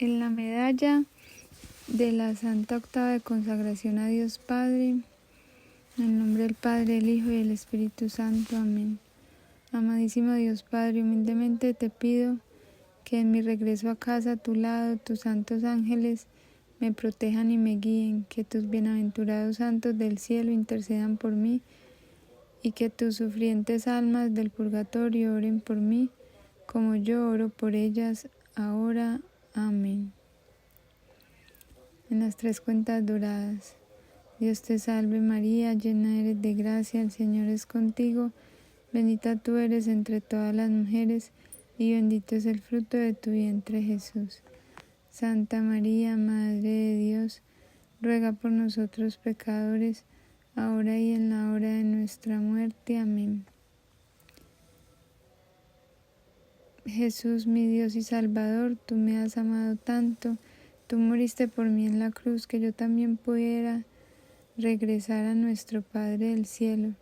En la medalla de la Santa Octava de Consagración a Dios Padre, en el nombre del Padre, del Hijo y del Espíritu Santo. Amén. Amadísimo Dios Padre, humildemente te pido que en mi regreso a casa a tu lado, tus santos ángeles me protejan y me guíen, que tus bienaventurados santos del cielo intercedan por mí y que tus sufrientes almas del purgatorio oren por mí, como yo oro por ellas ahora. Amén. En las tres cuentas doradas. Dios te salve María, llena eres de gracia, el Señor es contigo, bendita tú eres entre todas las mujeres, y bendito es el fruto de tu vientre Jesús. Santa María, Madre de Dios, ruega por nosotros pecadores, ahora y en la hora de nuestra muerte. Amén. Jesús, mi Dios y Salvador, tú me has amado tanto, tú moriste por mí en la cruz, que yo también pudiera regresar a nuestro Padre del cielo.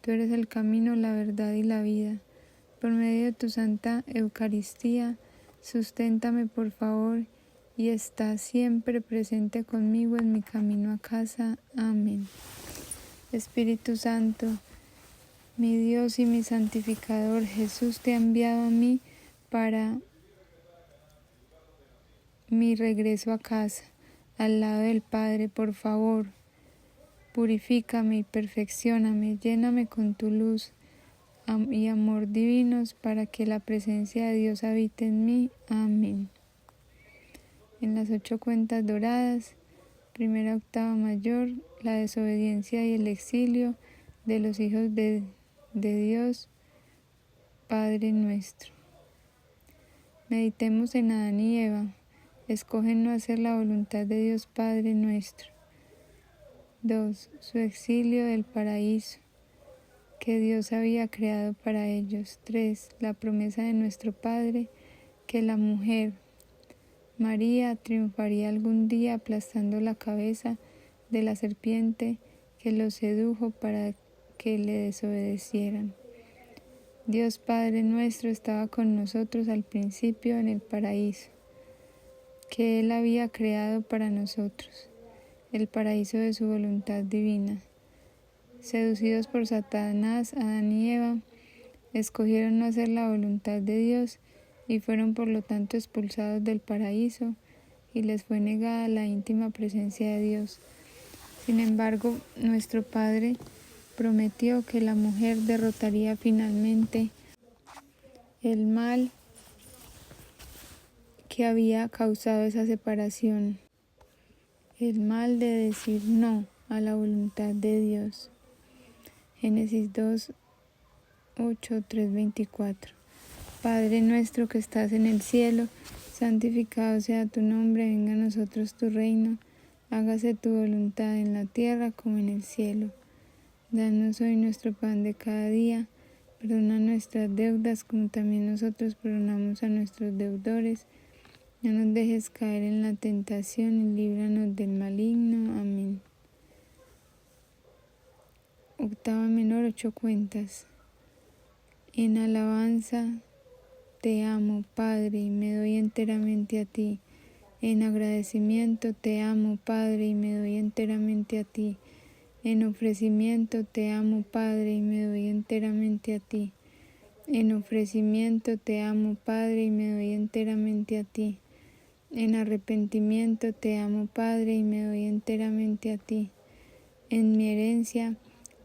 Tú eres el camino, la verdad y la vida. Por medio de tu Santa Eucaristía, susténtame por favor y está siempre presente conmigo en mi camino a casa. Amén. Espíritu Santo, mi Dios y mi santificador, Jesús te ha enviado a mí para mi regreso a casa, al lado del Padre. Por favor, purifícame y perfeccióname, lléname con tu luz y amor divinos para que la presencia de Dios habite en mí. Amén. En las 8 cuentas doradas, primera octava mayor, la desobediencia y el exilio de los hijos de Dios, Padre nuestro. Meditemos en Adán y Eva. Escogen no hacer la voluntad de Dios Padre nuestro. 2. Su exilio del paraíso que Dios había creado para ellos. 3. La promesa de nuestro Padre que la mujer, María, triunfaría algún día aplastando la cabeza de la serpiente que los sedujo para que le desobedecieran. Dios Padre nuestro estaba con nosotros al principio en el paraíso, que Él había creado para nosotros, el paraíso de su voluntad divina. Seducidos por Satanás, Adán y Eva escogieron no hacer la voluntad de Dios y fueron por lo tanto expulsados del paraíso y les fue negada la íntima presencia de Dios. Sin embargo, nuestro Padre prometió que la mujer derrotaría finalmente el mal que había causado esa separación, el mal de decir no a la voluntad de Dios. Génesis 2, 8, 3, 24. Padre nuestro que estás en el cielo, santificado sea tu nombre, venga a nosotros tu reino, hágase tu voluntad en la tierra como en el cielo. Danos hoy nuestro pan de cada día, perdona nuestras deudas como también nosotros perdonamos a nuestros deudores. No nos dejes caer en la tentación y líbranos del maligno. Amén. Octava menor, 8 cuentas. En alabanza te amo, Padre, y me doy enteramente a ti. En agradecimiento te amo, Padre, y me doy enteramente a ti. En ofrecimiento te amo, Padre, y me doy enteramente a ti. En ofrecimiento te amo, Padre, y me doy enteramente a ti. En arrepentimiento te amo, Padre, y me doy enteramente a ti. En mi herencia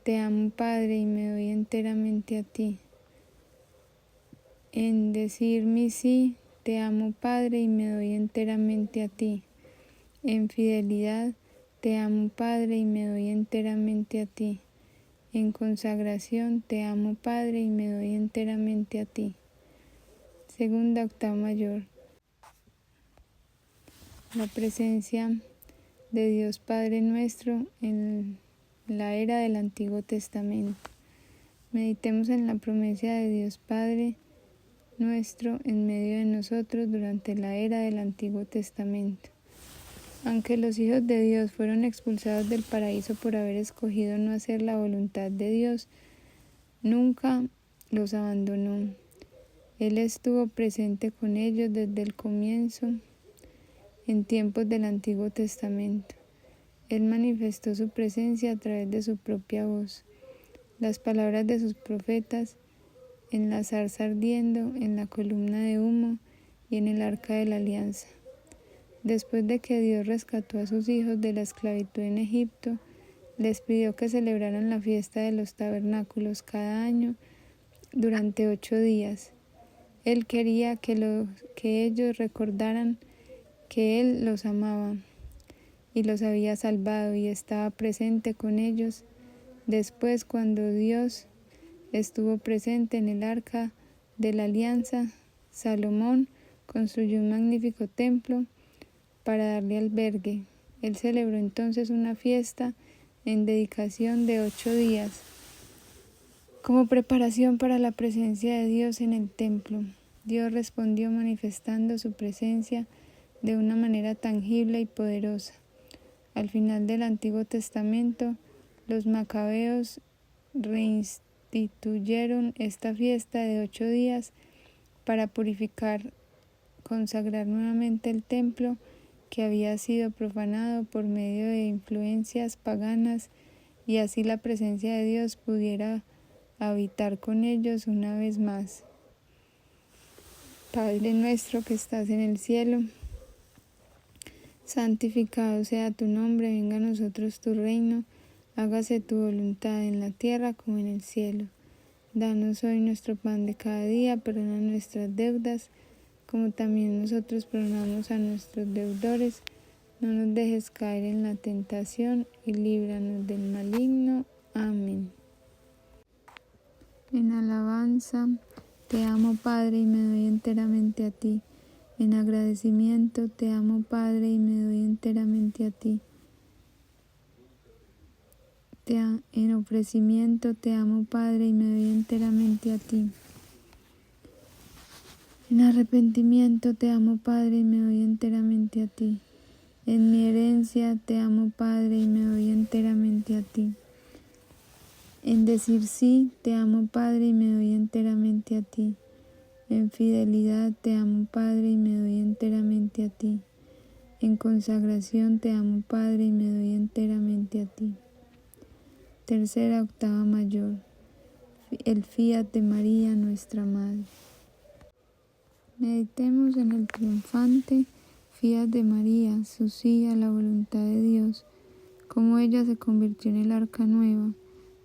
te amo, Padre, y me doy enteramente a ti. En decir mi sí, te amo, Padre, y me doy enteramente a ti. En fidelidad, te amo, Padre, y me doy enteramente a ti. En consagración, te amo, Padre, y me doy enteramente a ti. Segunda octava mayor. La presencia de Dios Padre nuestro en la era del Antiguo Testamento. Meditemos en la promesa de Dios Padre nuestro en medio de nosotros durante la era del Antiguo Testamento. Aunque los hijos de Dios fueron expulsados del paraíso por haber escogido no hacer la voluntad de Dios, nunca los abandonó. Él estuvo presente con ellos desde el comienzo en tiempos del Antiguo Testamento. Él manifestó su presencia a través de su propia voz, las palabras de sus profetas, en la zarza ardiendo, en la columna de humo y en el arca de la alianza. Después de que Dios rescató a sus hijos de la esclavitud en Egipto, les pidió que celebraran la fiesta de los tabernáculos cada año durante 8 días. Él quería que ellos recordaran que Él los amaba y los había salvado y estaba presente con ellos. Después, cuando Dios estuvo presente en el arca de la alianza, Salomón construyó un magnífico templo para darle albergue. Él celebró entonces una fiesta en dedicación de 8 días, como preparación para la presencia de Dios en el templo. Dios respondió manifestando su presencia de una manera tangible y poderosa. Al final del Antiguo Testamento, los macabeos reinstituyeron esta fiesta de 8 días para purificar, consagrar nuevamente el templo que había sido profanado por medio de influencias paganas, y así la presencia de Dios pudiera habitar con ellos una vez más. Padre nuestro que estás en el cielo, santificado sea tu nombre, venga a nosotros tu reino, hágase tu voluntad en la tierra como en el cielo. Danos hoy nuestro pan de cada día, perdona nuestras deudas, como también nosotros perdonamos a nuestros deudores. No nos dejes caer en la tentación y líbranos del maligno. Amén. En alabanza, te amo Padre y me doy enteramente a ti. En agradecimiento, te amo Padre y me doy enteramente a ti. En ofrecimiento, te amo Padre y me doy enteramente a ti. En arrepentimiento, te amo Padre y me doy enteramente a ti. En mi herencia, te amo Padre y me doy enteramente a ti. En decir sí, te amo Padre y me doy enteramente a ti. En fidelidad, te amo Padre y me doy enteramente a ti. En consagración, te amo Padre y me doy enteramente a ti. Tercera octava mayor. El Fiat de María, nuestra Madre. Meditemos en el triunfante Fiat de María, su sí a la voluntad de Dios, cómo ella se convirtió en el arca nueva,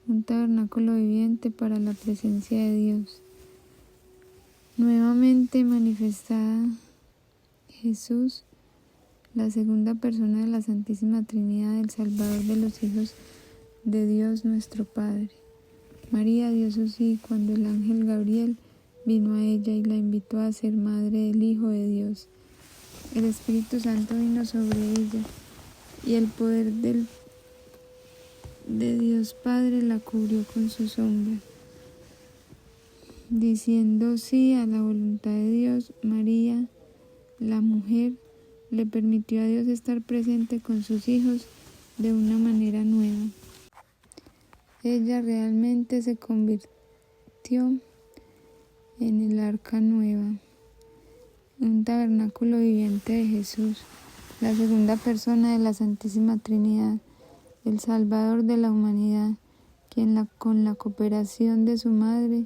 un tabernáculo viviente para la presencia de Dios. Nuevamente manifestada Jesús, la segunda persona de la Santísima Trinidad, el Salvador de los hijos de Dios nuestro Padre. María dio su sí cuando el ángel Gabriel vino a ella y la invitó a ser madre del Hijo de Dios. El Espíritu Santo vino sobre ella y el poder de Dios Padre la cubrió con su sombra. Diciendo sí a la voluntad de Dios, María, la mujer, le permitió a Dios estar presente con sus hijos de una manera nueva. Ella realmente se convirtió en el arca nueva, un tabernáculo viviente de Jesús, la segunda persona de la Santísima Trinidad, el Salvador de la humanidad, quien con la cooperación de su madre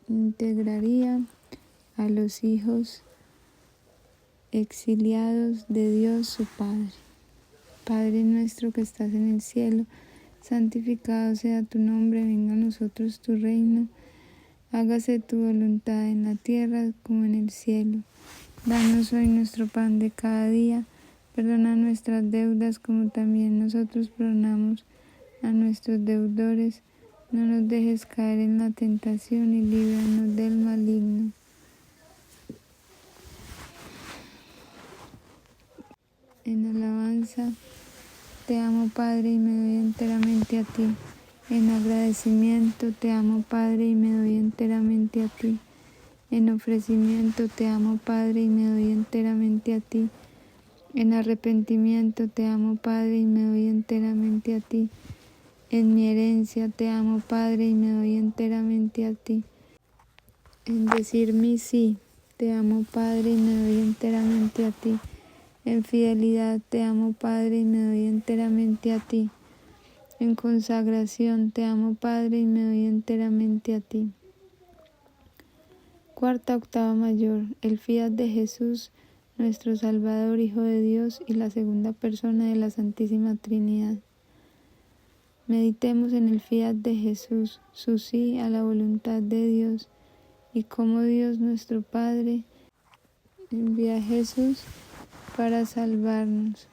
reintegraría a los hijos exiliados de Dios su Padre. Padre nuestro que estás en el cielo, santificado sea tu nombre, venga a nosotros tu reino, hágase tu voluntad en la tierra como en el cielo. Danos hoy nuestro pan de cada día, perdona nuestras deudas como también nosotros perdonamos a nuestros deudores. No nos dejes caer en la tentación y líbranos del maligno. En alabanza, te amo Padre y me doy enteramente a ti. En agradecimiento, te amo Padre y me doy enteramente a ti. En ofrecimiento, te amo Padre y me doy enteramente a ti. En arrepentimiento, te amo Padre y me doy enteramente a ti. En mi herencia, te amo Padre y me doy enteramente a ti. En decir mi sí te amo Padre y me doy enteramente a ti. En fidelidad te amo Padre y me doy enteramente a ti. En consagración te amo Padre y me doy enteramente a ti. Cuarta octava mayor, el Fiat de Jesús, nuestro Salvador, Hijo de Dios y la segunda persona de la Santísima Trinidad. Meditemos en el Fiat de Jesús, su sí a la voluntad de Dios, y cómo Dios nuestro Padre envía a Jesús para salvarnos.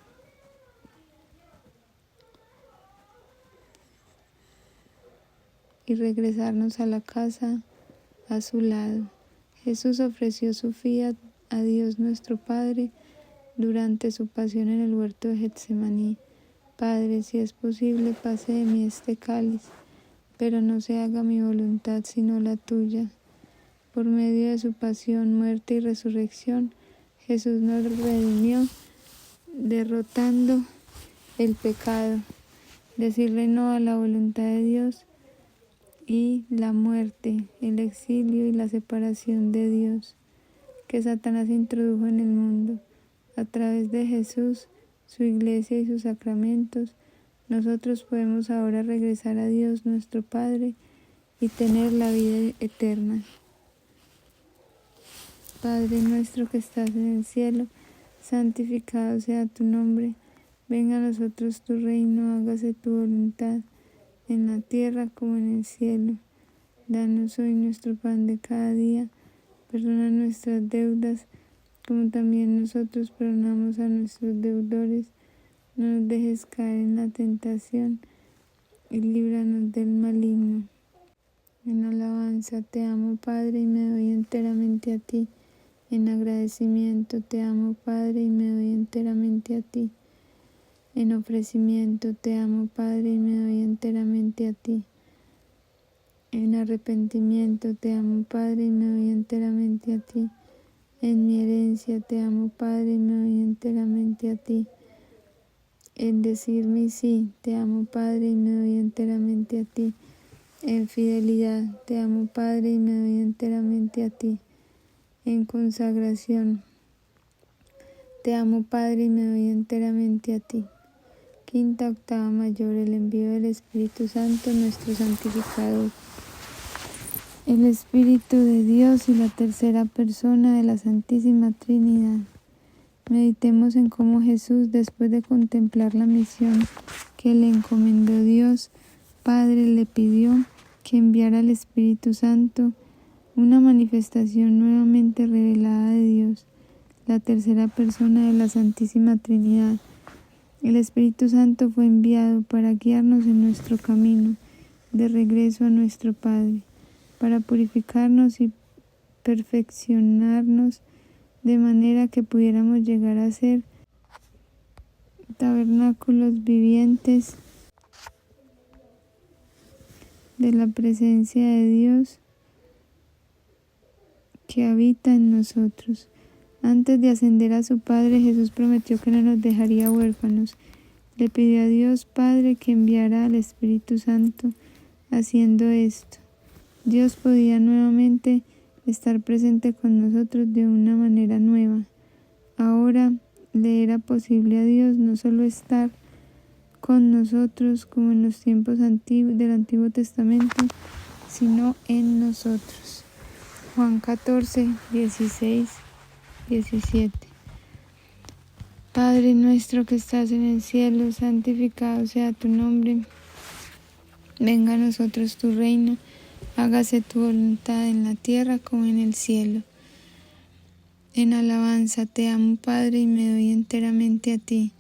Y regresarnos a la casa a su lado. Jesús ofreció su fiat a Dios nuestro Padre durante su pasión en el huerto de Getsemaní. Padre, si es posible, pase de mí este cáliz, pero no se haga mi voluntad sino la tuya. Por medio de su pasión, muerte y resurrección, Jesús nos redimió, derrotando el pecado. Decirle no a la voluntad de Dios y la muerte, el exilio y la separación de Dios que Satanás introdujo en el mundo. A través de Jesús, su iglesia y sus sacramentos, nosotros podemos ahora regresar a Dios nuestro Padre y tener la vida eterna. Padre nuestro que estás en el cielo, santificado sea tu nombre. Venga a nosotros tu reino, hágase tu voluntad, en la tierra como en el cielo. Danos hoy nuestro pan de cada día. Perdona nuestras deudas, como también nosotros perdonamos a nuestros deudores. No nos dejes caer en la tentación, y líbranos del maligno. En alabanza te amo, Padre, y me doy enteramente a ti. En agradecimiento te amo, Padre, y me doy enteramente a ti. En ofrecimiento te amo, Padre, y me doy enteramente a ti. En arrepentimiento te amo, Padre, y me doy enteramente a ti. En mi herencia te amo, Padre, y me doy enteramente a ti. En decir mi sí te amo, Padre, y me doy enteramente a ti. En fidelidad te amo, Padre, y me doy enteramente a ti. En consagración te amo, Padre, y me doy enteramente a ti. Quinta octava mayor, el envío del Espíritu Santo, nuestro santificador. El Espíritu de Dios y la tercera persona de la Santísima Trinidad. Meditemos en cómo Jesús, después de contemplar la misión que le encomendó Dios Padre, le pidió que enviara al Espíritu Santo, una manifestación nuevamente revelada de Dios, la tercera persona de la Santísima Trinidad. El Espíritu Santo fue enviado para guiarnos en nuestro camino de regreso a nuestro Padre, para purificarnos y perfeccionarnos de manera que pudiéramos llegar a ser tabernáculos vivientes de la presencia de Dios que habita en nosotros. Antes de ascender a su Padre, Jesús prometió que no nos dejaría huérfanos. Le pidió a Dios Padre que enviara al Espíritu Santo. Haciendo esto, Dios podía nuevamente estar presente con nosotros de una manera nueva. Ahora le era posible a Dios no solo estar con nosotros como en los tiempos del Antiguo Testamento, sino en nosotros. Juan 14, 16, 17. Padre nuestro que estás en el cielo, santificado sea tu nombre. Venga a nosotros tu reino. Hágase tu voluntad en la tierra como en el cielo. En alabanza te amo, Padre, y me doy enteramente a ti.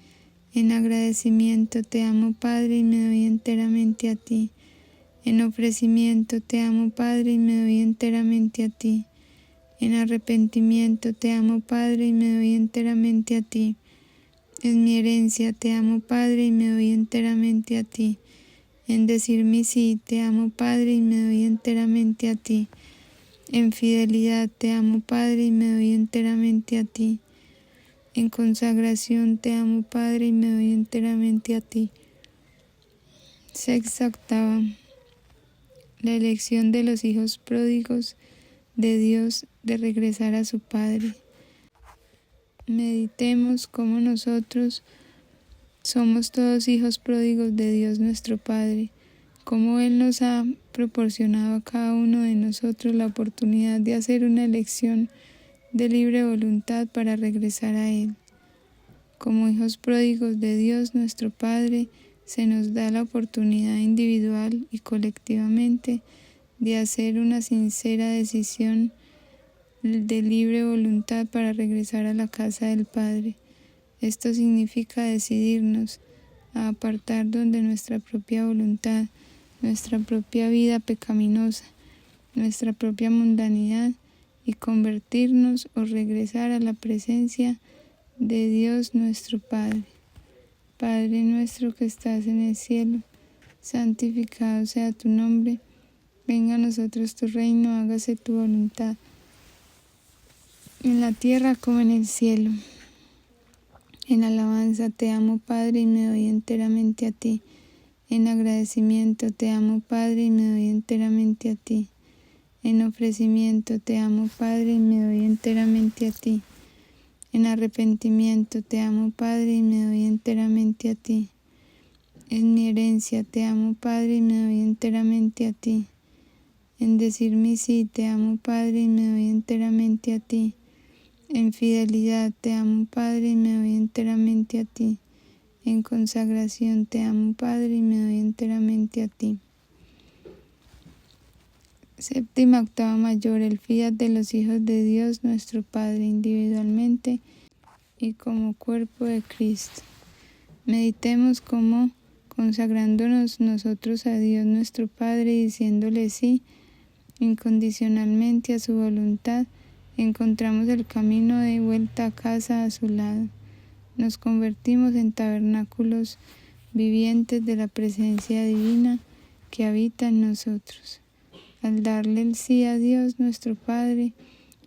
En agradecimiento te amo, Padre, y me doy enteramente a ti. En ofrecimiento te amo, Padre, y me doy enteramente a ti. En arrepentimiento te amo, Padre, y me doy enteramente a ti. En mi herencia te amo, Padre, y me doy enteramente a ti. En decir mi sí te amo, Padre, y me doy enteramente a ti. En fidelidad te amo, Padre, y me doy enteramente a ti. En consagración te amo, Padre, y me doy enteramente a ti. Sexta octava. La elección de los hijos pródigos de Dios de regresar a su Padre. Meditemos cómo nosotros somos todos hijos pródigos de Dios nuestro Padre, cómo Él nos ha proporcionado a cada uno de nosotros la oportunidad de hacer una elección de libre voluntad para regresar a Él. Como hijos pródigos de Dios nuestro Padre, se nos da la oportunidad individual y colectivamente de hacer una sincera decisión de libre voluntad para regresar a la casa del Padre. Esto significa decidirnos a apartar donde nuestra propia voluntad, nuestra propia vida pecaminosa, nuestra propia mundanidad y convertirnos o regresar a la presencia de Dios nuestro Padre. Padre nuestro que estás en el cielo, santificado sea tu nombre, venga a nosotros tu reino, hágase tu voluntad, en la tierra como en el cielo. En alabanza te amo, Padre, y me doy enteramente a ti. En agradecimiento te amo, Padre, y me doy enteramente a ti. En ofrecimiento te amo, Padre, y me doy enteramente a ti. En arrepentimiento te amo, Padre, y me doy enteramente a ti. En mi herencia te amo, Padre, y me doy enteramente a ti. En decir mi sí te amo, Padre, y me doy enteramente a ti. En fidelidad te amo, Padre, y me doy enteramente a ti. En consagración te amo, Padre, y me doy enteramente a ti. Séptima octava mayor, el fiat de los hijos de Dios nuestro Padre, individualmente y como cuerpo de Cristo. Meditemos cómo, consagrándonos nosotros a Dios nuestro Padre y diciéndole sí incondicionalmente a su voluntad, encontramos el camino de vuelta a casa a su lado. Nos convertimos en tabernáculos vivientes de la presencia divina que habita en nosotros. Al darle el sí a Dios nuestro Padre,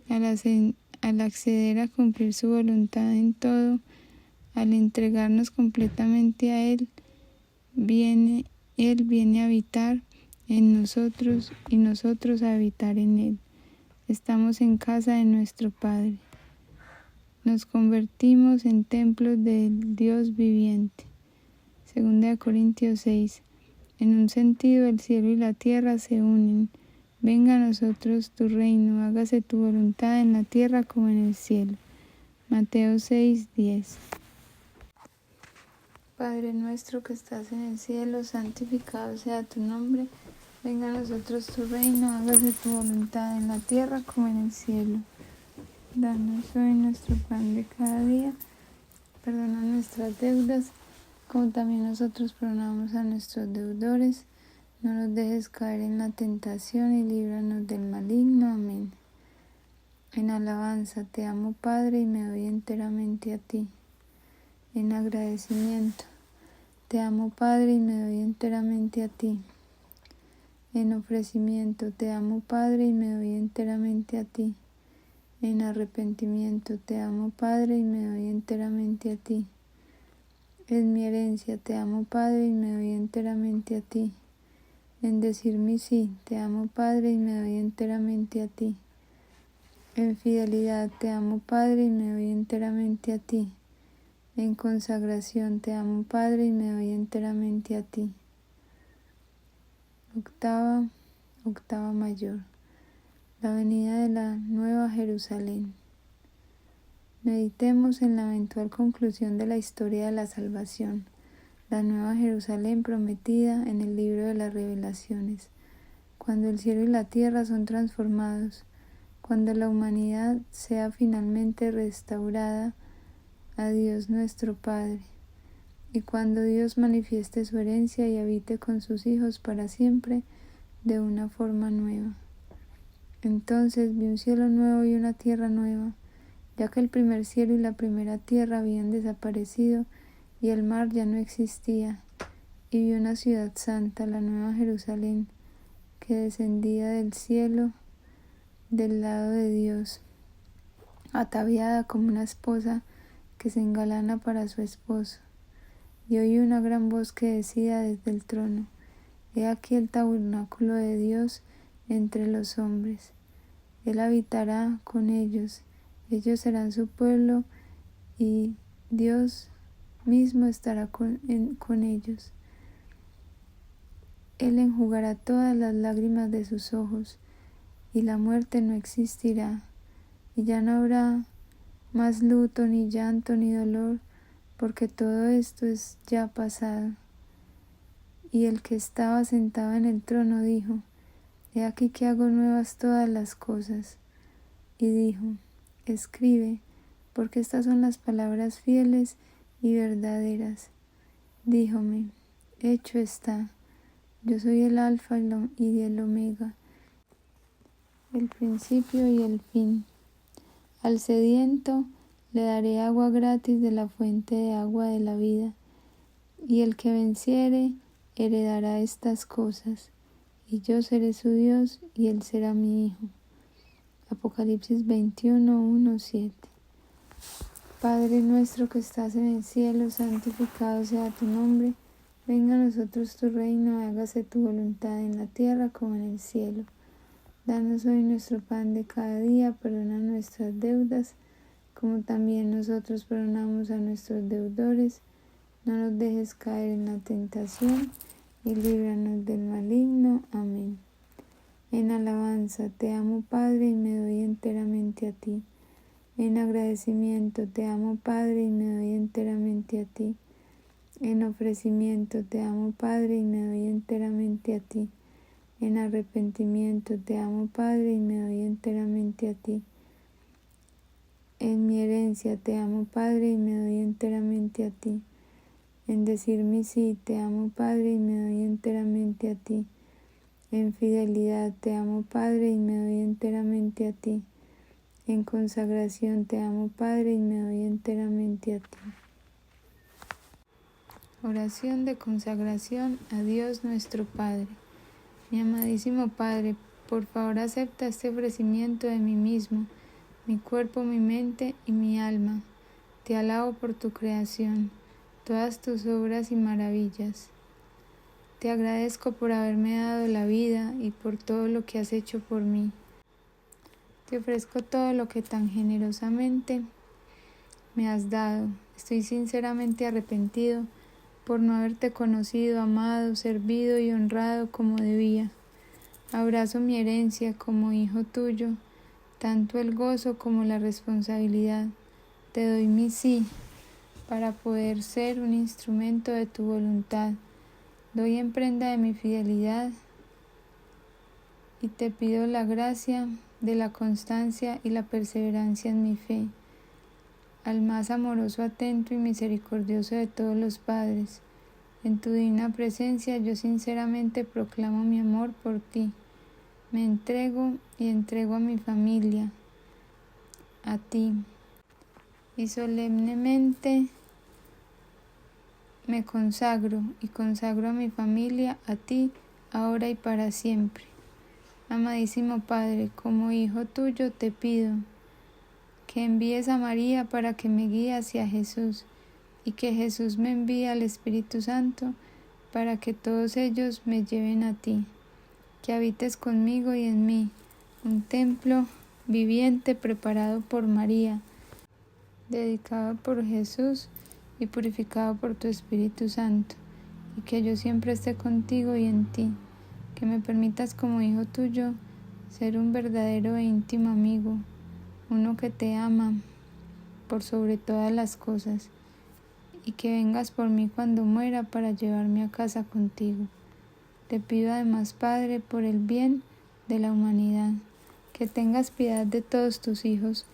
al acceder a cumplir su voluntad en todo, al entregarnos completamente a Él viene a habitar en nosotros y nosotros a habitar en Él. Estamos en casa de nuestro Padre. Nos convertimos en templos del Dios viviente. 2 Corintios 6. En un sentido, el cielo y la tierra se unen. Venga a nosotros tu reino, hágase tu voluntad en la tierra como en el cielo. Mateo 6:10. Padre nuestro que estás en el cielo, santificado sea tu nombre. Venga a nosotros tu reino, hágase tu voluntad en la tierra como en el cielo. Danos hoy nuestro pan de cada día. Perdona nuestras deudas, como también nosotros perdonamos a nuestros deudores. No nos dejes caer en la tentación y líbranos del maligno. Amén. En alabanza te amo, Padre, y me doy enteramente a ti. En agradecimiento te amo, Padre, y me doy enteramente a ti. En ofrecimiento te amo, Padre, y me doy enteramente a ti. En arrepentimiento te amo, Padre, y me doy enteramente a ti. En mi herencia te amo, Padre, y me doy enteramente a ti. En decir mi sí te amo, Padre, y me doy enteramente a ti. En fidelidad te amo, Padre, y me doy enteramente a ti. En consagración te amo, Padre, y me doy enteramente a ti. Octava mayor. La venida de la Nueva Jerusalén. Meditemos en la eventual conclusión de la historia de la salvación, la Nueva Jerusalén prometida en el libro de las Revelaciones, cuando el cielo y la tierra son transformados, cuando la humanidad sea finalmente restaurada a Dios nuestro Padre, y cuando Dios manifieste su herencia y habite con sus hijos para siempre de una forma nueva. Entonces vi un cielo nuevo y una tierra nueva, ya que el primer cielo y la primera tierra habían desaparecido y el mar ya no existía, y vi una ciudad santa, la Nueva Jerusalén, que descendía del cielo del lado de Dios, ataviada como una esposa que se engalana para su esposo. Y oí una gran voz que decía desde el trono: He aquí el tabernáculo de Dios entre los hombres. Él habitará con ellos, ellos serán su pueblo y Dios mismo estará con ellos. Él enjugará todas las lágrimas de sus ojos y la muerte no existirá, y ya no habrá más luto, ni llanto, ni dolor, porque todo esto es ya pasado. Y el que estaba sentado en el trono dijo: He aquí que hago nuevas todas las cosas. Y dijo: Escribe, porque estas son las palabras fieles y verdaderas. Díjome: Hecho está. Yo soy el Alfa y el Omega, el principio y el fin. Al sediento le daré agua gratis de la fuente de agua de la vida, y el que venciere heredará estas cosas, y yo seré su Dios y él será mi hijo. Apocalipsis 21:1-7. Padre nuestro que estás en el cielo, santificado sea tu nombre. Venga a nosotros tu reino, hágase tu voluntad en la tierra como en el cielo. Danos hoy nuestro pan de cada día, perdona nuestras deudas, como también nosotros perdonamos a nuestros deudores. No nos dejes caer en la tentación, y líbranos del maligno. Amén. En alabanza te amo, Padre, y me doy enteramente a ti. En agradecimiento te amo, Padre, y me doy enteramente a ti. En ofrecimiento te amo, Padre, y me doy enteramente a ti. En arrepentimiento te amo, Padre, y me doy enteramente a ti. En mi herencia te amo, Padre, y me doy enteramente a ti. En decir mi sí te amo, Padre, y me doy enteramente a ti. En fidelidad te amo, Padre, y me doy enteramente a ti. En consagración te amo, Padre, y me doy enteramente a ti. Oración de consagración a Dios nuestro Padre. Mi amadísimo Padre, por favor acepta este ofrecimiento de mí mismo, mi cuerpo, mi mente y mi alma. Te alabo por tu creación, todas tus obras y maravillas. Te agradezco por haberme dado la vida y por todo lo que has hecho por mí. Te ofrezco todo lo que tan generosamente me has dado. Estoy sinceramente arrepentido por no haberte conocido, amado, servido y honrado como debía. Abrazo mi herencia como hijo tuyo, tanto el gozo como la responsabilidad. Te doy mi sí para poder ser un instrumento de tu voluntad. Doy en prenda de mi fidelidad y te pido la gracia de la constancia y la perseverancia en mi fe. Al más amoroso, atento y misericordioso de todos los padres, en tu divina presencia yo sinceramente proclamo mi amor por ti. Me entrego y entrego a mi familia, a ti, y solemnemente me consagro y consagro a mi familia a ti, ahora y para siempre. Amadísimo Padre, como hijo tuyo te pido que envíes a María para que me guíe hacia Jesús, y que Jesús me envíe al Espíritu Santo para que todos ellos me lleven a ti. Que habites conmigo y en mí, un templo viviente preparado por María, dedicado por Jesús y purificado por tu Espíritu Santo, y que yo siempre esté contigo y en ti. Que me permitas como hijo tuyo ser un verdadero e íntimo amigo, uno que te ama por sobre todas las cosas, y que vengas por mí cuando muera para llevarme a casa contigo. Te pido además, Padre, por el bien de la humanidad, que tengas piedad de todos tus hijos,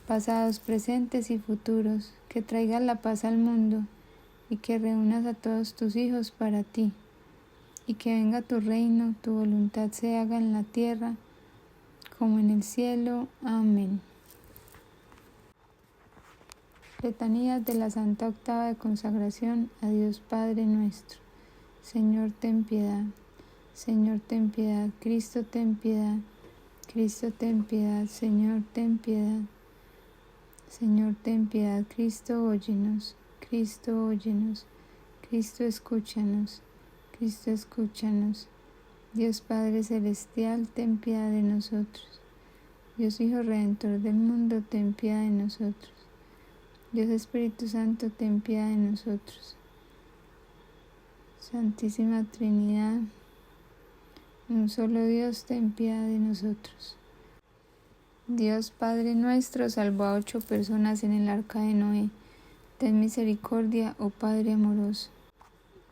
pasados, presentes y futuros, que traigas la paz al mundo, y que reúnas a todos tus hijos para ti, y que venga tu reino, tu voluntad se haga en la tierra como en el cielo. Amén. Letanías de la Santa Octava de Consagración a Dios Padre nuestro. Señor, ten piedad. Señor, ten piedad. Cristo, ten piedad. Cristo, ten piedad. Señor, ten piedad. Señor, ten piedad. Cristo, óyenos. Cristo, óyenos. Cristo, escúchanos. Cristo, escúchanos. Dios Padre Celestial, ten piedad de nosotros. Dios Hijo Redentor del mundo, ten piedad de nosotros. Dios Espíritu Santo, ten piedad de nosotros. Santísima Trinidad, un solo Dios, ten piedad de nosotros. Dios Padre nuestro, salvó a 8 personas en el arca de Noé. Ten misericordia, oh Padre amoroso.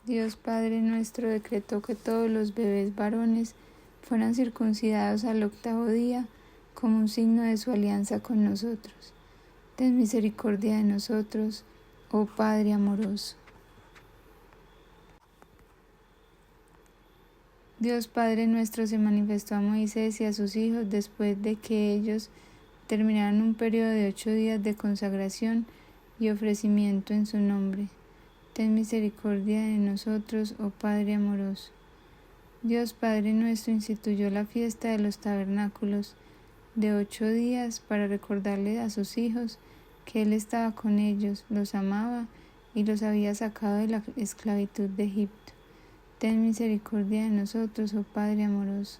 Dios Padre nuestro, decretó que todos los bebés varones fueran circuncidados al 8º día como un signo de su alianza con nosotros. Ten misericordia de nosotros, oh Padre amoroso. Dios Padre nuestro se manifestó a Moisés y a sus hijos después de que ellos terminaran un periodo de 8 días de consagración y ofrecimiento en su nombre. Ten misericordia de nosotros, oh Padre amoroso. Dios Padre nuestro instituyó la fiesta de los tabernáculos de 8 días para recordarle a sus hijos que Él estaba con ellos, los amaba y los había sacado de la esclavitud de Egipto. Ten misericordia de nosotros, oh Padre amoroso.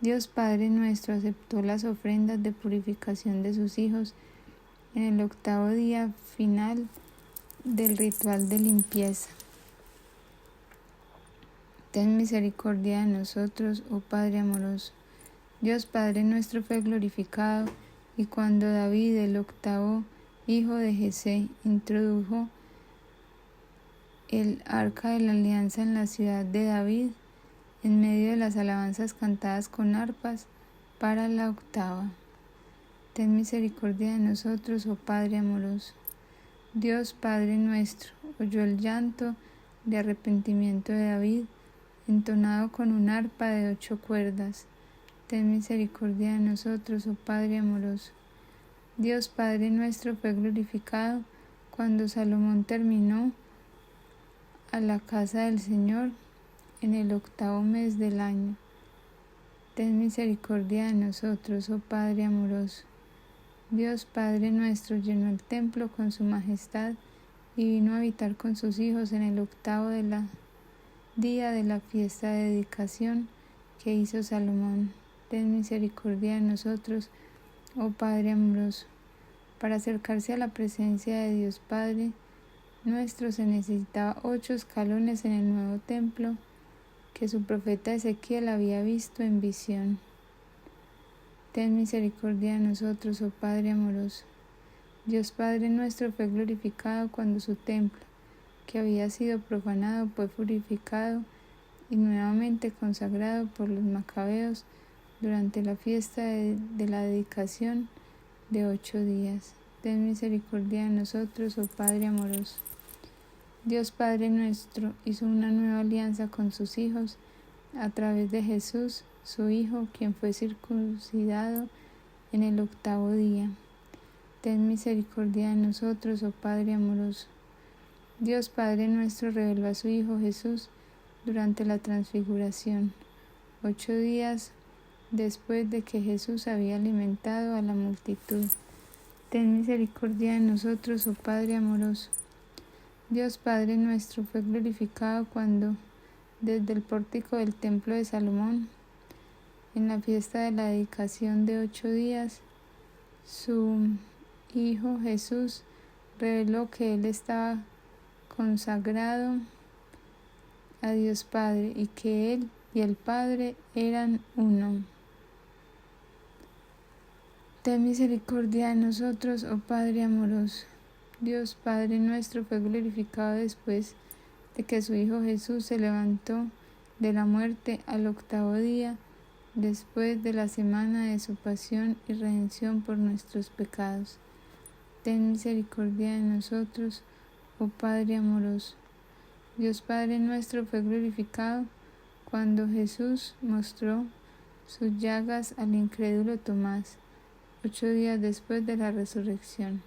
Dios Padre nuestro aceptó las ofrendas de purificación de sus hijos en el 8º día final del ritual de limpieza. Ten misericordia de nosotros, oh Padre amoroso. Dios Padre nuestro fue glorificado, y cuando David, el 8º hijo de Jesé, introdujo el arca de la alianza en la ciudad de David, en medio de las alabanzas cantadas con arpas, para la 8ª. Ten misericordia de nosotros, oh Padre amoroso. Dios Padre nuestro oyó el llanto de arrepentimiento de David, entonado con un arpa de 8 cuerdas. Ten misericordia de nosotros, oh Padre amoroso. Dios Padre nuestro fue glorificado cuando Salomón terminó a la casa del Señor en el 8º mes del año. Ten misericordia de nosotros, oh Padre amoroso. Dios Padre nuestro llenó el templo con su majestad y vino a habitar con sus hijos en el 8º día de la fiesta de dedicación que hizo Salomón. Ten misericordia de nosotros, oh Padre amoroso. Para acercarse a la presencia de Dios Padre nuestro se necesitaba 8 escalones en el nuevo templo que su profeta Ezequiel había visto en visión. Ten misericordia de nosotros, oh Padre amoroso. Dios Padre nuestro fue glorificado cuando su templo, que había sido profanado, fue purificado y nuevamente consagrado por los macabeos durante la fiesta de la dedicación de 8 días. Ten misericordia de nosotros, oh Padre amoroso. Dios Padre nuestro hizo una nueva alianza con sus hijos a través de Jesús, su Hijo, quien fue circuncidado en el 8º día. Ten misericordia de nosotros, oh Padre amoroso. Dios Padre nuestro reveló a su Hijo Jesús durante la transfiguración, 8 días después de que Jesús había alimentado a la multitud. Ten misericordia de nosotros, oh Padre amoroso. Dios Padre nuestro fue glorificado cuando, desde el pórtico del templo de Salomón, en la fiesta de la dedicación de 8 días, su Hijo Jesús reveló que Él estaba consagrado a Dios Padre y que Él y el Padre eran uno. Ten misericordia de nosotros, oh Padre amoroso. Dios Padre nuestro fue glorificado después de que su Hijo Jesús se levantó de la muerte al 8º día, después de la semana de su pasión y redención por nuestros pecados. Ten misericordia de nosotros, oh Padre amoroso. Dios Padre nuestro fue glorificado cuando Jesús mostró sus llagas al incrédulo Tomás, 8 días después de la resurrección.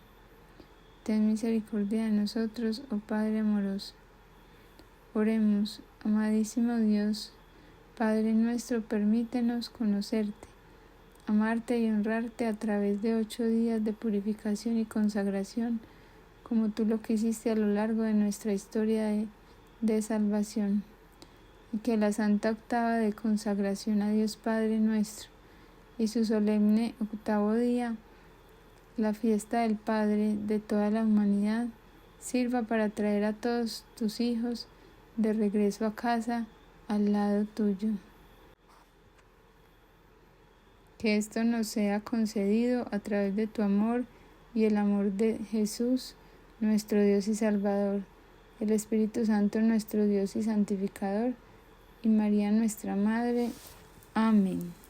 Ten misericordia de nosotros, oh Padre amoroso. Oremos, amadísimo Dios, Padre nuestro, permítenos conocerte, amarte y honrarte a través de 8 días de purificación y consagración, como tú lo quisiste a lo largo de nuestra historia de salvación, y que la Santa Octava de consagración a Dios Padre nuestro y su solemne octavo día, la fiesta del Padre de toda la humanidad, sirva para traer a todos tus hijos de regreso a casa al lado tuyo. Que esto nos sea concedido a través de tu amor y el amor de Jesús, nuestro Dios y Salvador, el Espíritu Santo, nuestro Dios y santificador, y María, nuestra Madre. Amén.